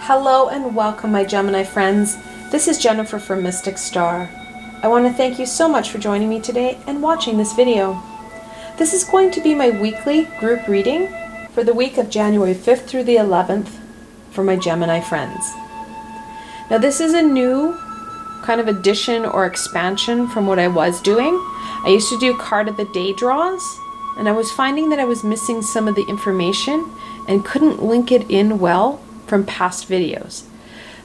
Hello and welcome, my Gemini friends. This is Jennifer from Mystic Star. I want to thank you so much for joining me today and watching this video. This is going to be my weekly group reading for the week of January 5th through the 11th for my Gemini friends. Now this is a new kind of addition or expansion from what I was doing. I used to do card of the day draws, and I was finding that I was missing some of the information and couldn't link it in well from past videos.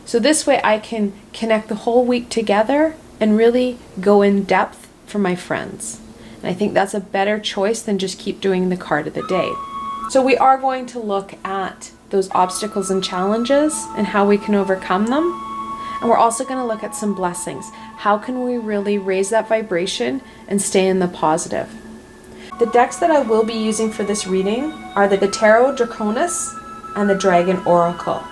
So this way I can connect the whole week together and really go in depth for my friends. And I think that's a better choice than just keep doing the card of the day. So we are going to look at those obstacles and challenges and how we can overcome them. And we're also going to look at some blessings. How can we really raise that vibration and stay in the positive? The decks that I will be using for this reading are the Tarot Draconis and the Dragon Oracle.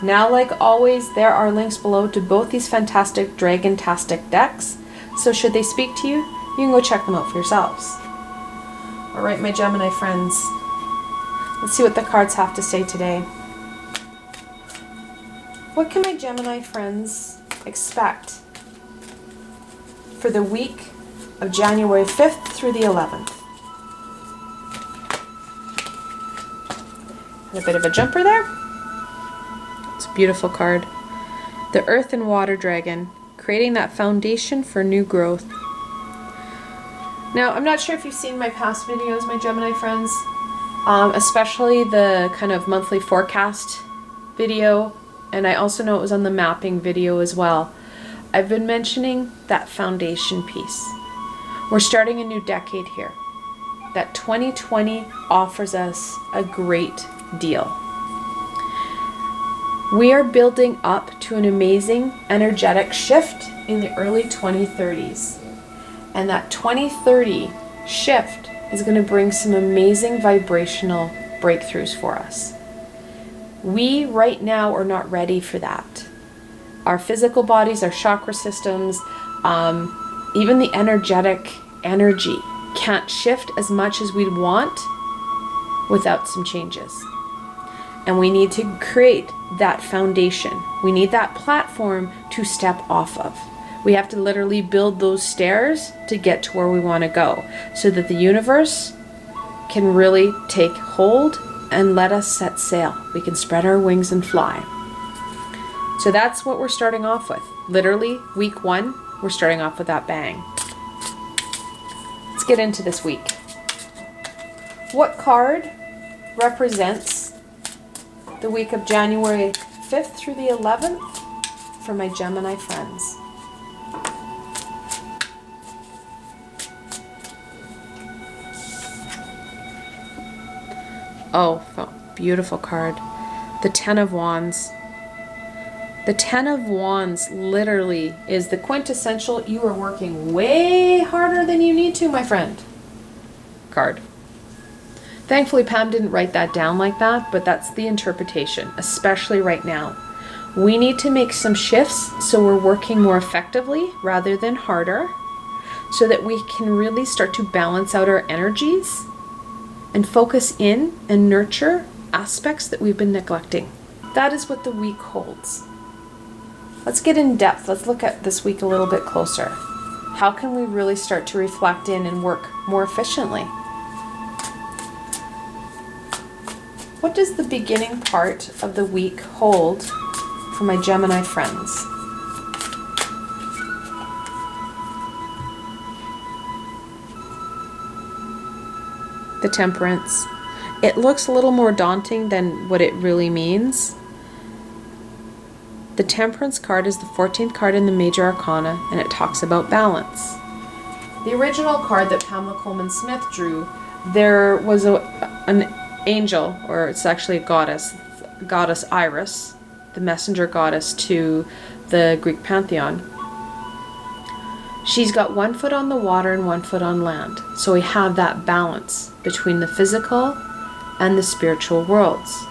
Now, like always, there are links below to both these fantastic Dragon-tastic decks, so should they speak to you, you can go check them out for yourselves. Alright, my Gemini friends, let's see what the cards have to say today. What can my Gemini friends expect for the week of January 5th through the 11th? And a bit of a jumper there. It's a beautiful card. The Earth and Water Dragon, creating that foundation for new growth. Now, I'm not sure if you've seen my past videos, my Gemini friends, especially the kind of monthly forecast video, and I also know it was on the mapping video as well. I've been mentioning that foundation piece. We're starting a new decade here. That 2020 offers us a great deal. We are building up to an amazing energetic shift in the early 2030s. And that 2030 shift is going to bring some amazing vibrational breakthroughs for us. We right now are not ready for that. Our physical bodies, our chakra systems, even the energetic energy can't shift as much as we'd want without some changes. And we need to create that foundation. We need that platform to step off of. We have to literally build those stairs to get to where we want to go, so that the universe can really take hold and let us set sail. We can spread our wings and fly. So that's what we're starting off with. Literally, week 1, we're starting off with that bang. Let's get into this week. What card represents the week of January 5th through the 11th for my Gemini friends? Oh, beautiful card. The Ten of Wands. The Ten of Wands literally is the quintessential you are working way harder than you need to, my friend card. Thankfully, Pam didn't write that down like that, but that's the interpretation, especially right now. We need to make some shifts so we're working more effectively rather than harder, so that we can really start to balance out our energies and focus in and nurture aspects that we've been neglecting. That is what the week holds. Let's get in depth. Let's look at this week a little bit closer. How can we really start to reflect in and work more efficiently? What does the beginning part of the week hold for my Gemini friends? The Temperance. It looks a little more daunting than what it really means. The Temperance card is the 14th card in the Major Arcana, and it talks about balance. The original card that Pamela Coleman Smith drew, there was an angel, or it's actually a goddess Iris, the messenger goddess to the Greek pantheon. She's got 1 foot on the water and 1 foot on land. So we have that balance between the physical and the spiritual worlds.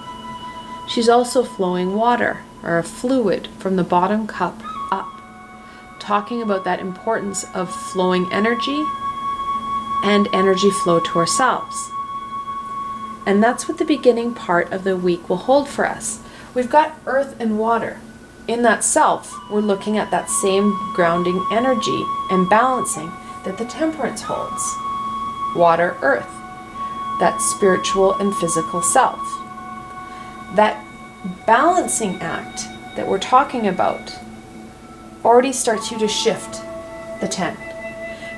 She's also flowing water, or a fluid, from the bottom cup up, talking about that importance of flowing energy and energy flow to ourselves. And that's what the beginning part of the week will hold for us. We've got earth and water. In that self, we're looking at that same grounding energy and balancing that the temperance holds. Water, earth, that spiritual and physical self. That balancing act that we're talking about already starts you to shift the 10,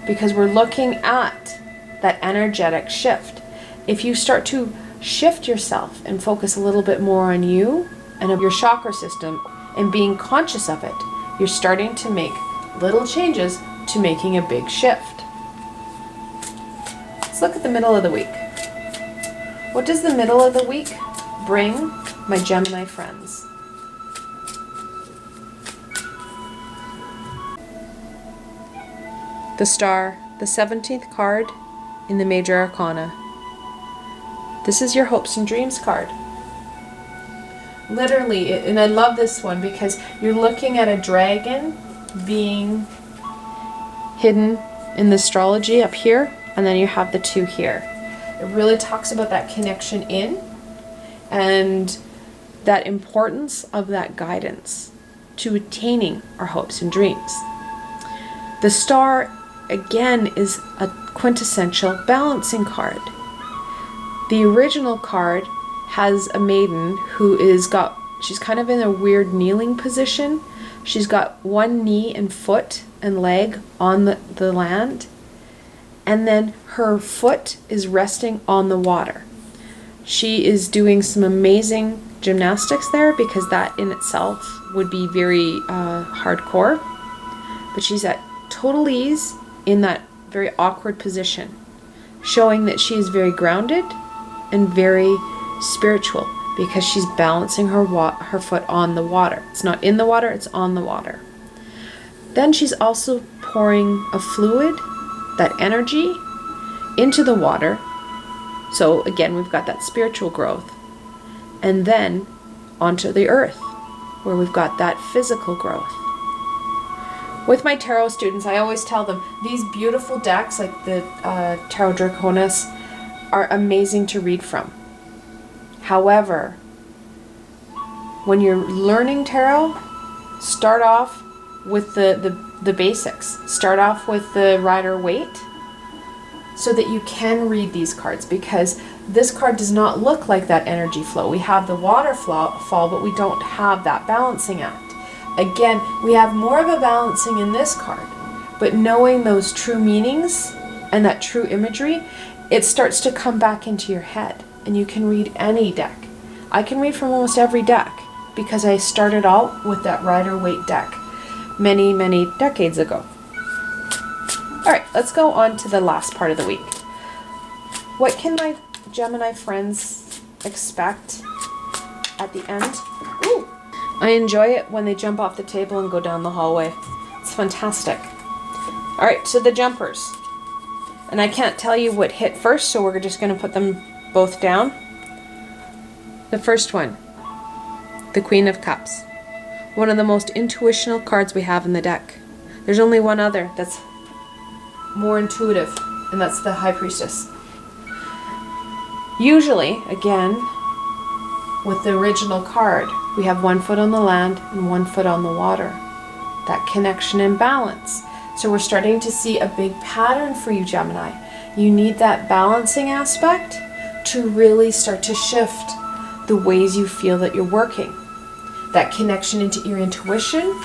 because we're looking at that energetic shift. If you start to shift yourself and focus a little bit more on you and of your chakra system and being conscious of it, you're starting to make little changes to making a big shift. Let's look at the middle of the week. What does the middle of the week bring my Gemini friends? The Star, the 17th card in the Major Arcana. This is your hopes and dreams card. Literally, and I love this one because you're looking at a dragon being hidden in the astrology up here, and then you have the 2 here. It really talks about that connection in and that importance of that guidance to attaining our hopes and dreams. The Star, again, is a quintessential balancing card. The original card has a maiden who she's kind of in a weird kneeling position. She's got one knee and foot and leg on the land, and then her foot is resting on the water. She is doing some amazing gymnastics there, because that in itself would be very hardcore, but she's at total ease in that very awkward position, showing that she is very grounded and very spiritual, because she's balancing her foot on the water. It's not in the water, it's on the water. Then she's also pouring a fluid, that energy, into the water. So again, we've got that spiritual growth. And then onto the earth, where we've got that physical growth. With my tarot students, I always tell them these beautiful decks, like the Tarot Draconis, are amazing to read from. However, when you're learning tarot, start off with the basics. Start off with the Rider-Waite, so that you can read these cards, because this card does not look like that energy flow. We have the waterfall, but we don't have that balancing act. Again, we have more of a balancing in this card, but knowing those true meanings and that true imagery, it starts to come back into your head, and you can read any deck. I can read from almost every deck because I started out with that Rider-Waite deck many, many decades ago. All right, let's go on to the last part of the week. What can my Gemini friends expect at the end? Ooh, I enjoy it when they jump off the table and go down the hallway. It's fantastic. All right, so the jumpers. And I can't tell you what hit first, so we're just going to put them both down. The first one, the Queen of Cups. One of the most intuitional cards we have in the deck. There's only one other that's more intuitive, and that's the High Priestess. Usually, again, with the original card, we have 1 foot on the land and 1 foot on the water. That connection and balance. So we're starting to see a big pattern for you, Gemini. You need that balancing aspect to really start to shift the ways you feel that you're working. That connection into your intuition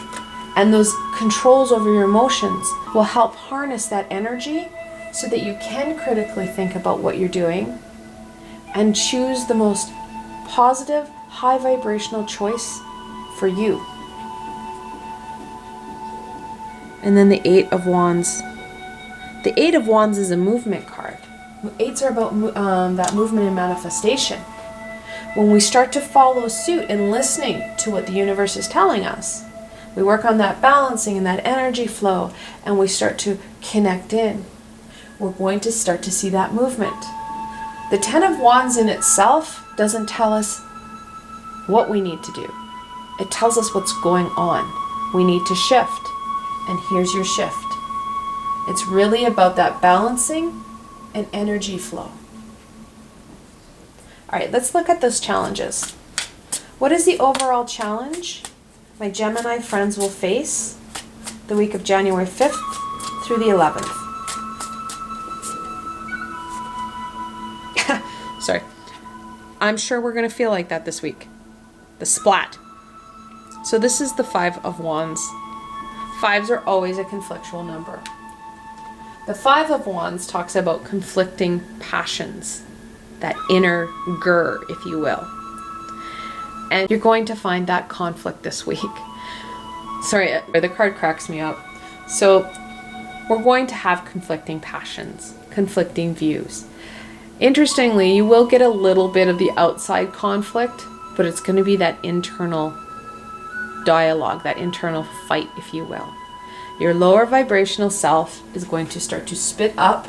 and those controls over your emotions will help harness that energy so that you can critically think about what you're doing and choose the most positive, high vibrational choice for you. And then the 8 of Wands. The 8 of Wands is a movement card. 8s are about that movement and manifestation. When we start to follow suit and listening to what the universe is telling us, we work on that balancing and that energy flow, and we start to connect in. We're going to start to see that movement. The 10 of Wands in itself doesn't tell us what we need to do. It tells us what's going on. We need to shift. And here's your shift. It's really about that balancing and energy flow. All right, let's look at those challenges. What is the overall challenge my Gemini friends will face the week of January 5th through the 11th? Sorry. I'm sure we're going to feel like that this week. The splat. So this is the Five of Wands. Fives are always a conflictual number. The Five of Wands talks about conflicting passions, that inner gur, if you will. And you're going to find that conflict this week. Sorry, the card cracks me up. So we're going to have conflicting passions, conflicting views. Interestingly, you will get a little bit of the outside conflict, but it's going to be that internal dialogue, that internal fight, if you will. Your lower vibrational self is going to start to spit up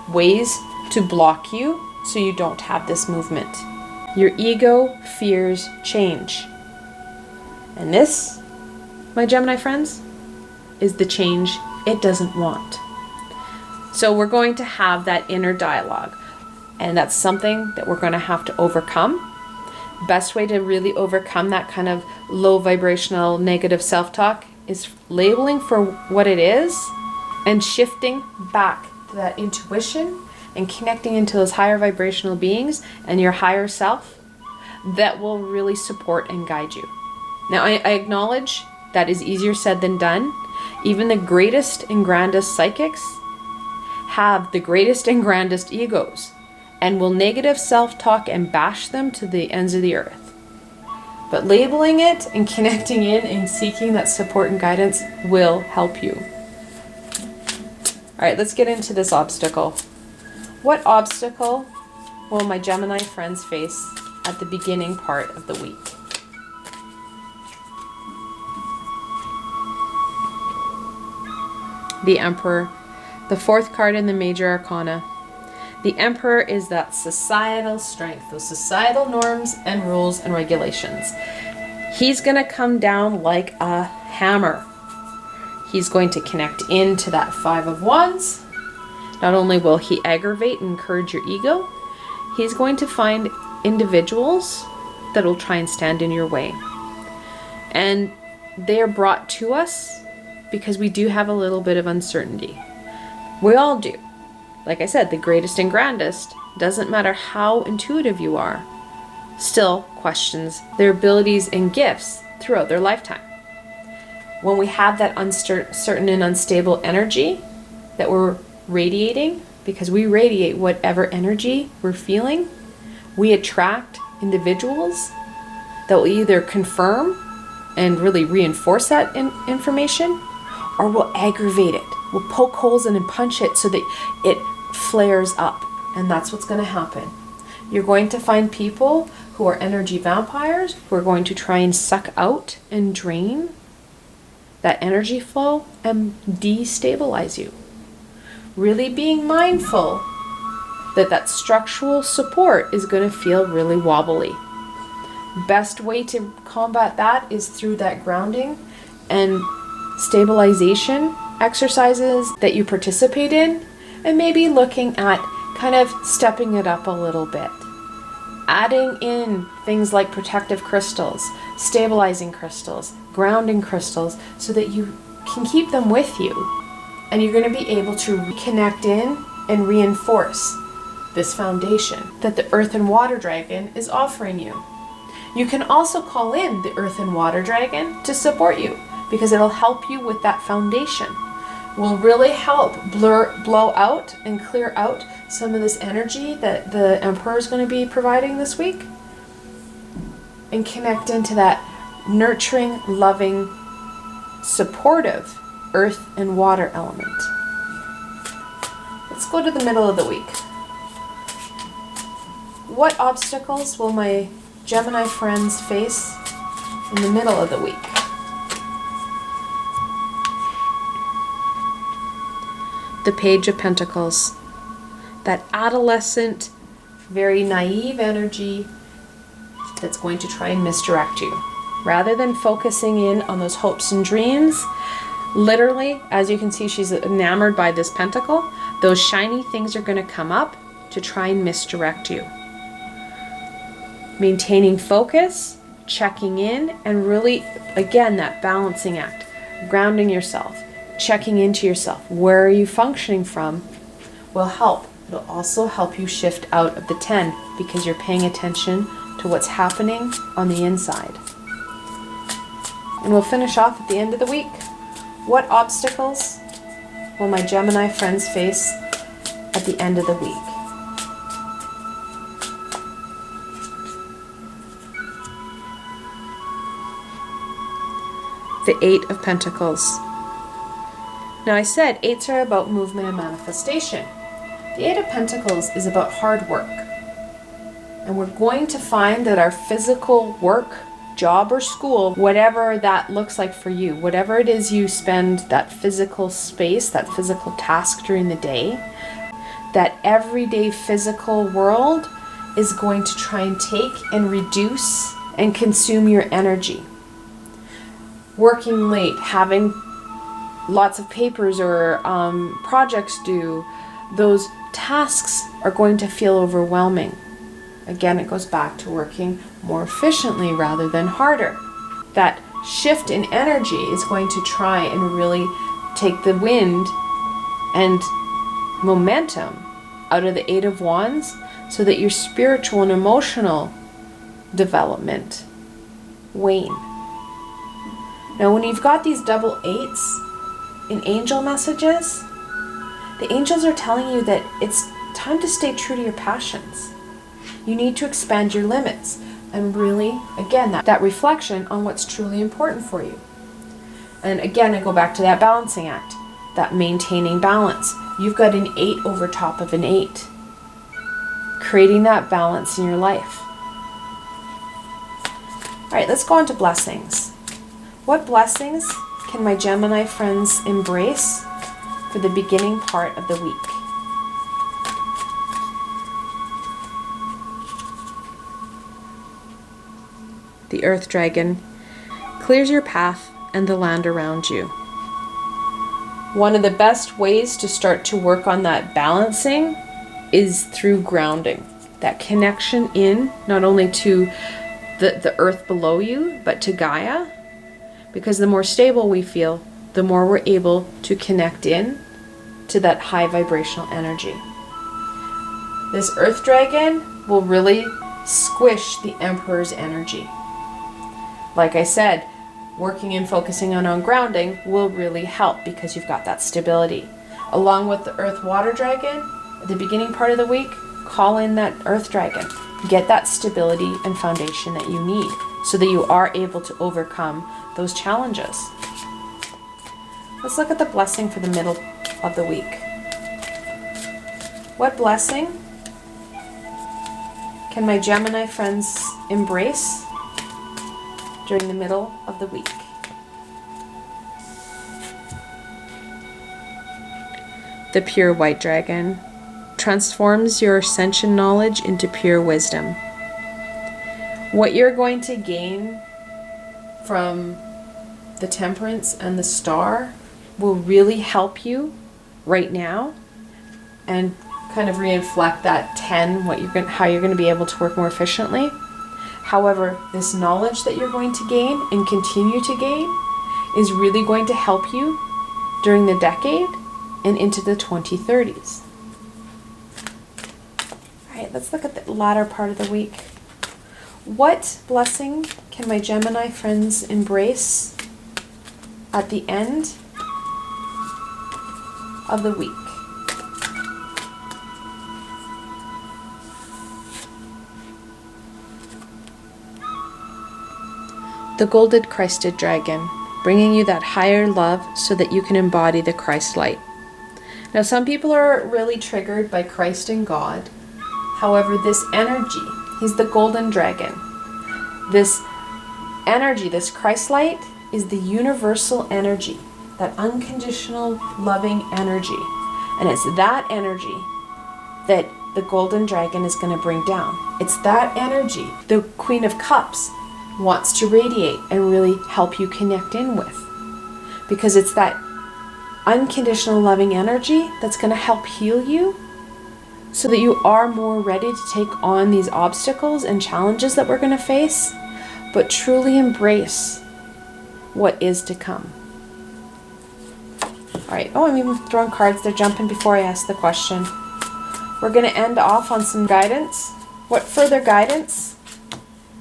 ways to block you so you don't have this movement. Your ego fears change. And this, my Gemini friends, is the change it doesn't want. So we're going to have that inner dialogue. And that's something that we're going to have to overcome. Best way to really overcome that kind of low vibrational negative self-talk is labeling for what it is and shifting back to that intuition and connecting into those higher vibrational beings and your higher self that will really support and guide you. Now, I acknowledge that is easier said than done. Even the greatest and grandest psychics have the greatest and grandest egos and will negative self-talk and bash them to the ends of the earth. But labeling it and connecting in and seeking that support and guidance will help you. All right, let's get into this obstacle. What obstacle will my Gemini friends face at the beginning part of the week? The Emperor, the fourth card in the Major Arcana. The Emperor is that societal strength, those societal norms and rules and regulations. He's going to come down like a hammer. He's going to connect into that Five of Wands. Not only will he aggravate and encourage your ego, he's going to find individuals that will try and stand in your way. And they are brought to us because we do have a little bit of uncertainty. We all do. Like I said, the greatest and grandest, doesn't matter how intuitive you are, still questions their abilities and gifts throughout their lifetime. When we have that uncertain and unstable energy that we're radiating, because we radiate whatever energy we're feeling, we attract individuals that will either confirm and really reinforce that information, or will aggravate it. We'll poke holes in and punch it so that it flares up. And that's what's going to happen. You're going to find people who are energy vampires who are going to try and suck out and drain that energy flow and destabilize you. Really being mindful that that structural support is going to feel really wobbly. Best way to combat that is through that grounding and stabilization exercises that you participate in, and maybe looking at kind of stepping it up a little bit. Adding in things like protective crystals, stabilizing crystals, grounding crystals, so that you can keep them with you. And you're going to be able to reconnect in and reinforce this foundation that the Earth and Water Dragon is offering you. You can also call in the Earth and Water Dragon to support you, because it'll help you with that foundation. Will really help blow out and clear out some of this energy that the Emperor is going to be providing this week, and connect into that nurturing, loving, supportive earth and water element. Let's go to the middle of the week. What obstacles will my Gemini friends face in the middle of the week? The Page of Pentacles. That adolescent, very naive energy that's going to try and misdirect you. Rather than focusing in on those hopes and dreams, literally, as you can see, she's enamored by this pentacle. Those shiny things are going to come up to try and misdirect you. Maintaining focus checking in, and really, again, that balancing act, grounding yourself, checking into yourself. Where are you functioning from will help. It'll also help you shift out of the 10 because you're paying attention to what's happening on the inside. And we'll finish off at the end of the week. What obstacles will my Gemini friends face at the end of the week? The 8 of Pentacles. Now I said 8s are about movement and manifestation. The 8 of Pentacles is about hard work. And we're going to find that our physical work, job or school, whatever that looks like for you, whatever it is you spend that physical space, that physical task during the day, that everyday physical world is going to try and take and reduce and consume your energy. Working late, having lots of papers or projects due, those tasks are going to feel overwhelming. Again, it goes back to working more efficiently rather than harder. That shift in energy is going to try and really take the wind and momentum out of the 8 of Wands so that your spiritual and emotional development wane. Now, when you've got these double 8s in angel messages, the angels are telling you that it's time to stay true to your passions. You need to expand your limits and really, again, that reflection on what's truly important for you. And again, I go back to that balancing act, that maintaining balance. You've got an 8 over top of an 8, creating that balance in your life. All right, let's go on to blessings. What blessings can my Gemini friends embrace for the beginning part of the week? The Earth Dragon clears your path and the land around you. One of the best ways to start to work on that balancing is through grounding. That connection in not only to the earth below you, but to Gaia. Because the more stable we feel, the more we're able to connect in to that high vibrational energy. This Earth Dragon will really squish the Emperor's energy. Like I said, working and focusing on grounding will really help because you've got that stability. Along with the Earth Water Dragon, at the beginning part of the week, call in that Earth Dragon. Get that stability and foundation that you need so that you are able to overcome those challenges. Let's look at the blessing for the middle of the week. What blessing can my Gemini friends embrace during the middle of the week? The Pure White Dragon transforms your ascension knowledge into pure wisdom. What you're going to gain from the Temperance and the Star will really help you right now and kind of reflect that 10, how you're going to be able to work more efficiently. However, this knowledge that you're going to gain and continue to gain is really going to help you during the decade and into the 2030s. All right, let's look at the latter part of the week. What blessing can my Gemini friends embrace at the end of the week? The Golden Christed Dragon, bringing you that higher love so that you can embody the Christ light. Now, some people are really triggered by Christ and God. However, this energy, he's the Golden Dragon. This energy, this Christ light, is the universal energy, that unconditional loving energy. And it's that energy that the Golden Dragon is going to bring down. It's that energy the Queen of Cups wants to radiate and really help you connect in with. Because it's that unconditional loving energy that's going to help heal you so that you are more ready to take on these obstacles and challenges that we're going to face. but truly embrace what is to come. All right. Oh, I'm even throwing cards. They're jumping before I ask the question. We're going to end off on some guidance. What further guidance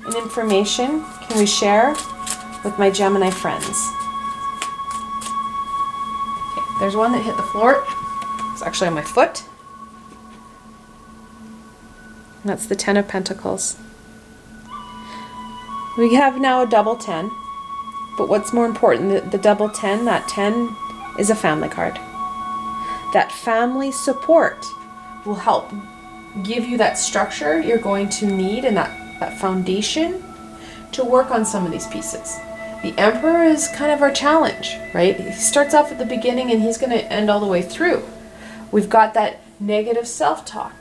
and information can we share with my Gemini friends? Okay, there's one that hit the floor. It's actually on my foot. And that's the 10 of Pentacles. We have now a double 10. But what's more important, the double 10, that 10 is a family card. That family support will help give you that structure you're going to need and that foundation to work on some of these pieces. The Emperor is kind of our challenge, right? He starts off at the beginning and he's going to end all the way through. We've got that negative self-talk.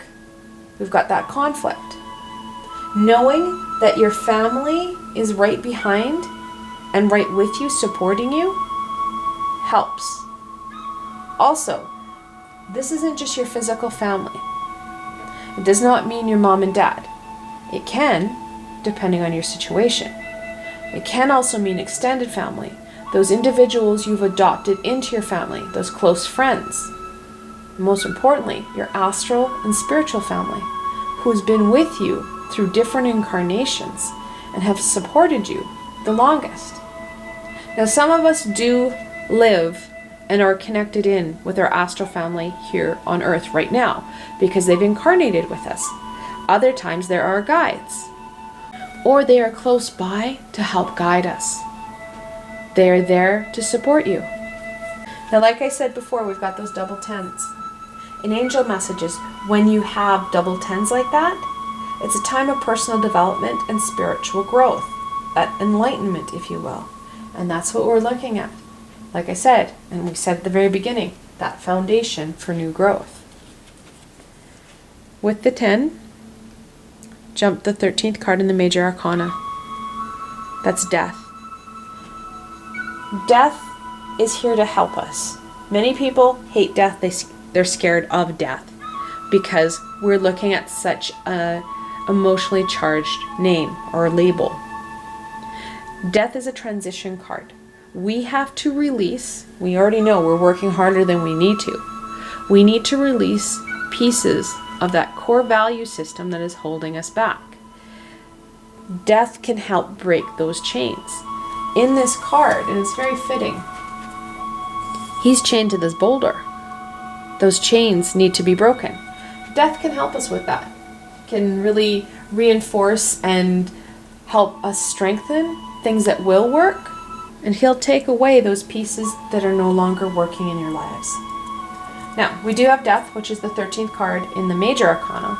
We've got that conflict. Knowing that your family is right behind and right with you, supporting you, helps. Also, this isn't just your physical family. It does not mean your mom and dad. It can, depending on your situation. It can also mean extended family, those individuals you've adopted into your family, those close friends. Most importantly, your astral and spiritual family, who's been with you through different incarnations and have supported you the longest. Now, some of us do live and are connected in with our astral family here on Earth right now because they've incarnated with us. Other times there are guides, or they are close by to help guide us. They are there to support you. Now, like I said before, we've got those double 10s. In angel messages, when you have double 10s like that, it's a time of personal development and spiritual growth, that enlightenment, if you will. And that's what we're looking at. Like I said, and we said at the very beginning, that foundation for new growth. With the 10, jump the 13th card in the Major Arcana. That's death. Death is here to help us. Many people hate death. They're scared of death because we're looking at such a emotionally charged name or label. Death is a transition card. We have to release, we already know we're working harder than we need to. We need to release pieces of that core value system that is holding us back. Death can help break those chains. In this card, and it's very fitting, he's chained to this boulder. Those chains need to be broken. Death can help us with that. Can really reinforce and help us strengthen things that will work. And he'll take away those pieces that are no longer working in your lives. Now, we do have death, which is the 13th card in the Major Arcana.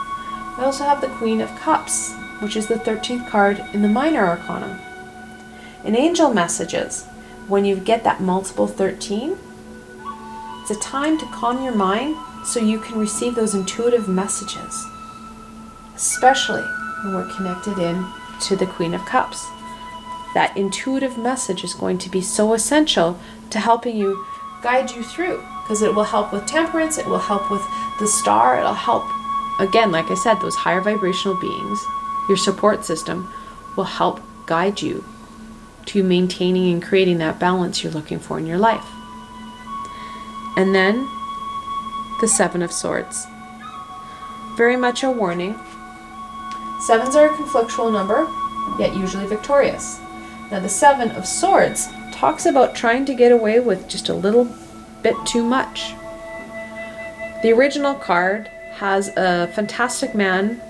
We also have the Queen of Cups, which is the 13th card in the Minor Arcana. In angel messages, when you get that multiple 13, it's a time to calm your mind so you can receive those intuitive messages, especially when we're connected in to the Queen of Cups. That intuitive message is going to be so essential to helping you guide you through, because it will help with temperance, it will help with the star, it'll help, again, like I said, those higher vibrational beings, your support system will help guide you to maintaining and creating that balance you're looking for in your life. And then the Seven of Swords. Very much a warning. Sevens are a conflictual number, yet usually victorious. Now, the Seven of Swords talks about trying to get away with just a little bit too much. The original card has a fantastic man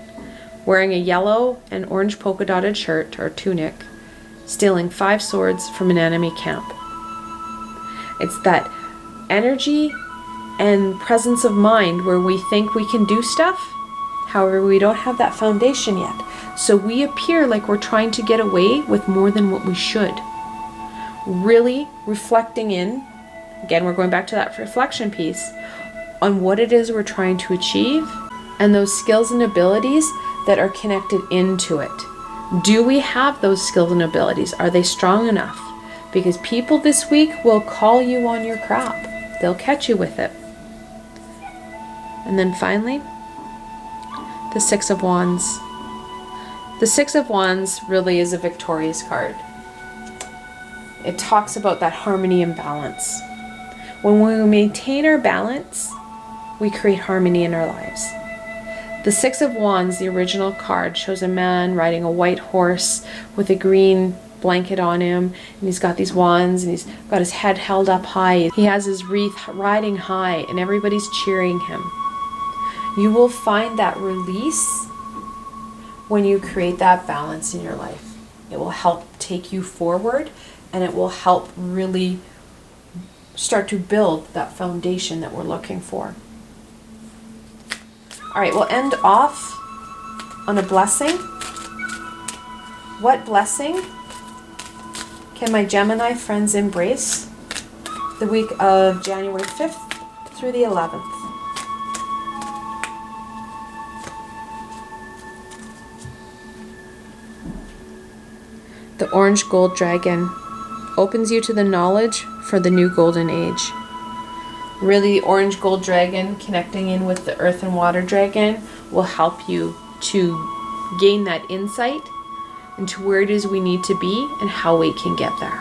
wearing a yellow and orange polka dotted shirt or tunic, stealing 5 swords from an enemy camp. It's that energy and presence of mind where we think we can do stuff. However, we don't have that foundation yet. So we appear like we're trying to get away with more than what we should. Really reflecting in, again, we're going back to that reflection piece, on what it is we're trying to achieve and those skills and abilities that are connected into it. Do we have those skills and abilities? Are they strong enough? Because people this week will call you on your crap. They'll catch you with it. And then finally, the Six of Wands. The Six of Wands really is a victorious card. It talks about that harmony and balance. When we maintain our balance, we create harmony in our lives. The Six of Wands, the original card, shows a man riding a white horse with a green blanket on him, and he's got these wands, and he's got his head held up high. He has his wreath riding high, and everybody's cheering him. You will find that release when you create that balance in your life. It will help take you forward, and it will help really start to build that foundation that we're looking for. All right, we'll end off on a blessing. What blessing can my Gemini friends embrace the week of January 5th through the 11th? The orange gold dragon opens you to the knowledge for the new golden age. Really, the orange gold dragon connecting in with the earth and water dragon will help you to gain that insight into where it is we need to be and how we can get there.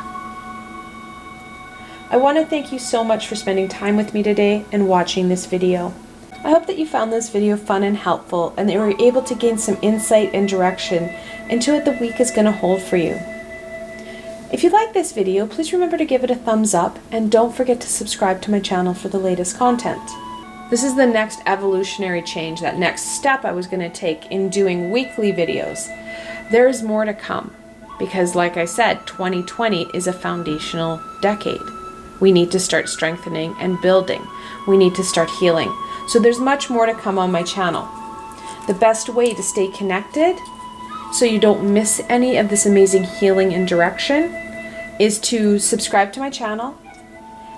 I want to thank you so much for spending time with me today and watching this video. I hope that you found this video fun and helpful, and that you were able to gain some insight and direction into what the week is going to hold for you. If you like this video, please remember to give it a thumbs up, and don't forget to subscribe to my channel for the latest content. This is the next evolutionary change, that next step I was going to take in doing weekly videos. There is more to come, because like I said, 2020 is a foundational decade. We need to start strengthening and building. We need to start healing. So there's much more to come on my channel. The best way to stay connected so you don't miss any of this amazing healing and direction is to subscribe to my channel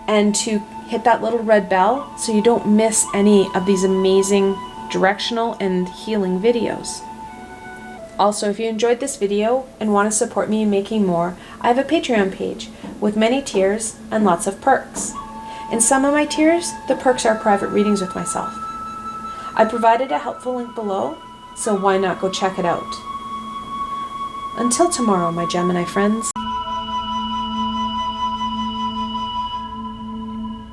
and to hit that little red bell so you don't miss any of these amazing directional and healing videos. Also, if you enjoyed this video and want to support me in making more, I have a Patreon page with many tiers and lots of perks. In some of my tiers, the perks are private readings with myself. I provided a helpful link below, so why not go check it out? Until tomorrow, my Gemini friends.